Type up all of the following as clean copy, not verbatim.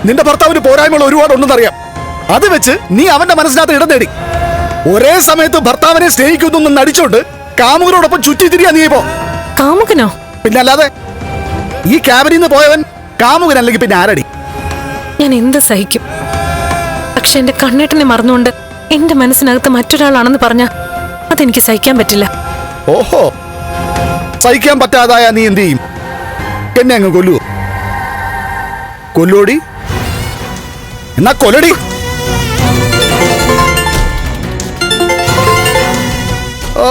നിന്റെ ഭർത്താവിന് പോരായ്മകൾ ഒരുപാടുണ്ടെന്നറിയാം. അത് വെച്ച് നീ അവന്റെ മനസ്സിനകത്ത് ഇടം നേടി. ഒരേ സമയത്ത് ഭർത്താവിനെ സ്നേഹിക്കുന്നു നടിച്ചോണ്ട് കാമുകനോടൊപ്പം ചുറ്റി തിരിയാ നീ ഇപ്പോ. കാമുകനോ? പിന്നല്ലാതെ. ഈ ക്യാബിനിൽ നിന്ന് പോയവൻ കാമുകനല്ലെങ്കിൽ പിന്നെ ആരടി? ഞാൻ എന്ത് സഹിക്കും? പക്ഷെ എന്റെ കണ്ണേട്ടനെ മറന്നുകൊണ്ട് എന്റെ മനസ്സിനകത്ത് മറ്റൊരാളാണെന്ന് പറഞ്ഞ അതെനിക്ക് സഹിക്കാൻ പറ്റില്ല. ഓഹോ, സഹിക്കാൻ പറ്റാതായ നീ എന്ത് ചെയ്യും? എന്നെ അങ്ങ് കൊല്ലുവോ? കൊല്ലോടി, എന്നാ കൊല്ലടി. ഓ,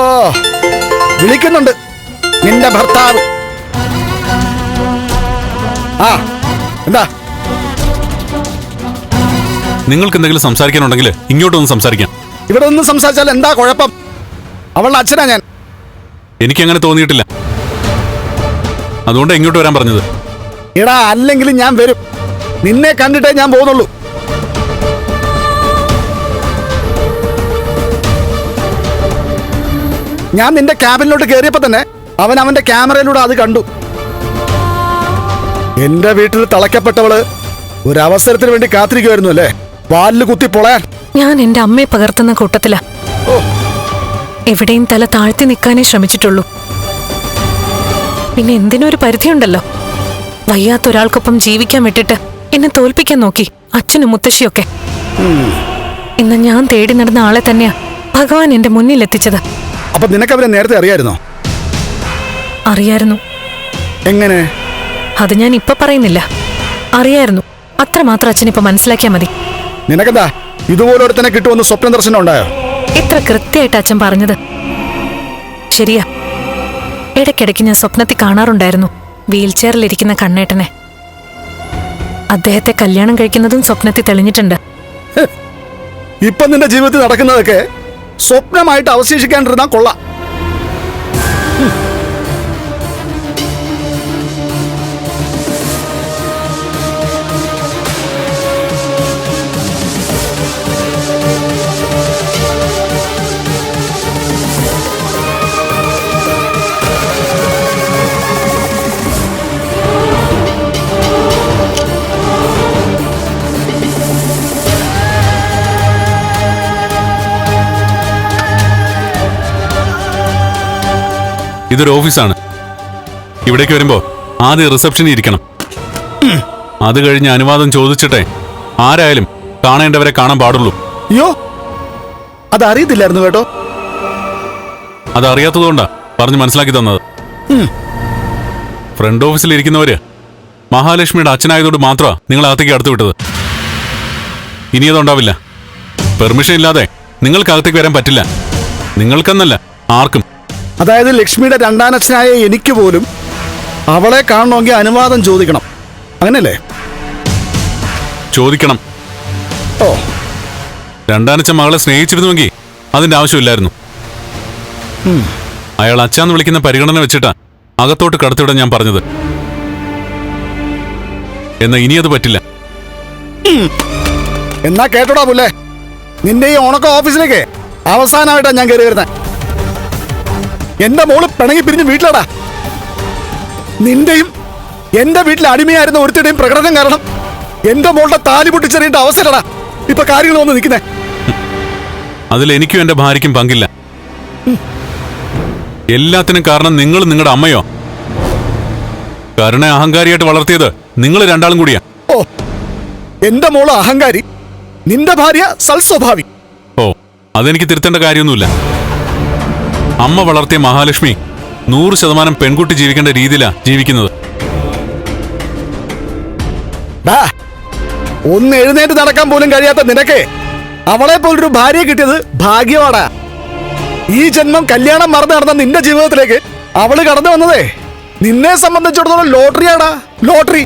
വിളിക്കുന്നുണ്ട് നിന്റെ ഭർത്താവ്. ആ, എന്താ? നിങ്ങൾക്ക് എന്തെങ്കിലും സംസാരിക്കാനുണ്ടെങ്കിൽ ഇങ്ങോട്ടൊന്ന് സംസാരിക്കാം. ഇവിടെ ഒന്നും സംസാരിച്ചാൽ എന്താ കുഴപ്പം? അവളുടെ അച്ഛനാ ഞാൻ. എനിക്കങ്ങനെ തോന്നിയിട്ടില്ല, അതുകൊണ്ട് ഇങ്ങോട്ട് വരാൻ പറഞ്ഞത്. എടാ, അല്ലെങ്കിലും ഞാൻ വരും. നിന്നെ കണ്ടിട്ടേ ഞാൻ പോകുന്നുള്ളൂ. ഞാൻ നിന്റെ ക്യാബിനിലോട്ട് കയറിയപ്പോ തന്നെ അവൻ അവന്റെ ക്യാമറയിലൂടെ അത് കണ്ടു. എന്റെ വീട്ടിൽ തളയ്ക്കപ്പെട്ടവള് ഒരവസരത്തിന് വേണ്ടി കാത്തിരിക്കുമായിരുന്നു അല്ലേ? വാലില് കുത്തി പൊളയാൻ. ഞാൻ എന്റെ അമ്മയെ പകർത്തുന്ന കൂട്ടത്തില. എവിടെയും തല താഴ്ത്തി നിൽക്കാനേ ശ്രമിച്ചിട്ടുള്ളൂ. പിന്നെ എന്തിനൊരു പരിധിയുണ്ടല്ലോ. വയ്യാത്ത ഒരാൾക്കൊപ്പം ജീവിക്കാൻ വിട്ടിട്ട് എന്നെ തോൽപ്പിക്കാൻ നോക്കി അച്ഛനും മുത്തശ്ശിയൊക്കെ. ഇന്ന് ഞാൻ തേടി നടന്ന ആളെ തന്നെയാ ഭഗവാൻ എന്റെ മുന്നിൽ എത്തിച്ചത്. അപ്പൊ നിനക്ക് അവരെ നേരത്തെ അറിയായിരുന്നോ? അറിയായിരുന്നു. എങ്ങനെ? അത് ഞാൻ ഇപ്പൊ പറയുന്നില്ല. അറിയായിരുന്നു, അത്രമാത്രം അച്ഛനിപ്പോ മനസ്സിലാക്കിയാ മതി. നിനക്കെന്താ ഇതുപോലെ ഒരുത്തനെ കിട്ടുമെന്ന് സ്വപ്ന ദർശനം ഉണ്ടായോ? എത്ര കൃത്യമായിട്ട് അച്ഛൻ പറഞ്ഞത്. ശരിയാ, ഇടയ്ക്കിടയ്ക്ക് ഞാൻ സ്വപ്നത്തിൽ കാണാറുണ്ടായിരുന്നു വീൽ ചെയറിലിരിക്കുന്ന കണ്ണേട്ടനെ. അദ്ദേഹത്തെ കല്യാണം കഴിക്കുന്നതും സ്വപ്നത്തിൽ തെളിഞ്ഞിട്ടുണ്ട്. ഇപ്പൊ നിന്റെ ജീവിതത്തിൽ നടക്കുന്നതൊക്കെ സ്വപ്നമായിട്ട് അവശേഷിക്കാണ്ടിരുന്നാ കൊള്ളാം. ഇതൊരു ഓഫീസാണ്. ഇവിടേക്ക് വരുമ്പോ ആദ്യം റിസപ്ഷനിൽ ഇരിക്കണം. അത് കഴിഞ്ഞ് അനുവാദം ചോദിച്ചിട്ടേ ആരായാലും കാണേണ്ടവരെ കാണാൻ പാടുള്ളൂ. അയ്യോ, അതറിയത്തില്ലായിരുന്നു കേട്ടോ. അതറിയാത്തതുകൊണ്ടാ പറഞ്ഞു മനസ്സിലാക്കി തന്നത്. ഫ്രണ്ട് ഓഫീസിൽ ഇരിക്കുന്നവര് മഹാലക്ഷ്മിയുടെ അച്ഛനായതുകൊണ്ട് മാത്രമാ നിങ്ങൾ അകത്തേക്ക് അടുത്ത് വിട്ടത്. ഇനി അതുണ്ടാവില്ല. പെർമിഷൻ ഇല്ലാതെ നിങ്ങൾക്ക് അകത്തേക്ക് വരാൻ പറ്റില്ല. നിങ്ങൾക്കെന്നല്ല, ആർക്കും. അതായത് ലക്ഷ്മിയുടെ രണ്ടാനച്ഛനായ എനിക്ക് പോലും അവളെ കാണണമെങ്കിൽ അനുവാദം ചോദിക്കണം, അങ്ങനല്ലേ? ചോദിക്കണം. ഓ, രണ്ടാനച്ഛൻ മകളെ സ്നേഹിച്ചിരുന്നുവെങ്കിൽ അതിന്റെ ആവശ്യമില്ലായിരുന്നു. അയാൾ അച്ഛാന്ന് വിളിക്കുന്ന പരിഗണന വെച്ചിട്ടാ അകത്തോട്ട് കടത്തിവിടാൻ ഞാൻ പറഞ്ഞത്. എന്നാ ഇനി അത് പറ്റില്ല. എന്നാ കേട്ടോടാ പുല്ലേ, നിന്റെ ഈ ഉണക്ക ഓഫീസിലേക്ക് അവസാനമായിട്ടാ ഞാൻ കയറി വരുന്നത്. എന്റെ മോള് പിണങ്ങി പിരിഞ്ഞ് വീട്ടിലാടാ. നിന്റെയും എന്റെ വീട്ടിൽ അടിമയായിരുന്ന ഒരുത്തിയുടെയും പ്രകടനം കാരണം എന്റെ മോളുടെ താലി പൊട്ടിച്ചെറിയേണ്ട അവസരടാ ഇപ്പൊ കാര്യങ്ങൾ വന്ന് നിൽക്കുന്നേ. അതിൽ എനിക്കും എന്റെ ഭാര്യയ്ക്കും പങ്കില്ല. എല്ലാത്തിനും കാരണം നിങ്ങളും നിങ്ങളുടെ അമ്മയോ. കരുണ അഹങ്കാരിയായിട്ട് വളർത്തിയത് നിങ്ങൾ രണ്ടാളും കൂടിയാ. ഓ, എന്റെ മോള് അഹങ്കാരി, നിന്റെ ഭാര്യ സൽസ്വഭാവി. ഓ, അതെനിക്ക് തിരുത്തേണ്ട കാര്യമൊന്നുമില്ല. അമ്മ വളർത്തിയ മഹാലക്ഷ്മി 100% പെൺകുട്ടി ജീവിക്കേണ്ട രീതിയിലാ ജീവിക്കുന്നത്. ഒന്ന് എഴുന്നേറ്റ് നടക്കാൻ പോലും കഴിയാത്ത നിനക്ക് അവളെ പോലൊരു ഭാര്യയെ കിട്ടിയത് ഭാഗ്യമാടാ. ഈ ജന്മം കല്യാണം മറന്നു നടന്ന നിന്റെ ജീവിതത്തിലേക്ക് അവള് കടന്നു വന്നതേ നിന്നെ സംബന്ധിച്ചിടത്തോളം ലോട്ടറിയാടാ, ലോട്ടറി.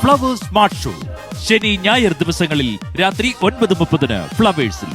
ഫ്ലവേഴ്സ് സ്മാർട്ട് ഷോ ശനി ഞായർ ദിവസങ്ങളിൽ രാത്രി 9:30 ഫ്ലവേഴ്സിൽ.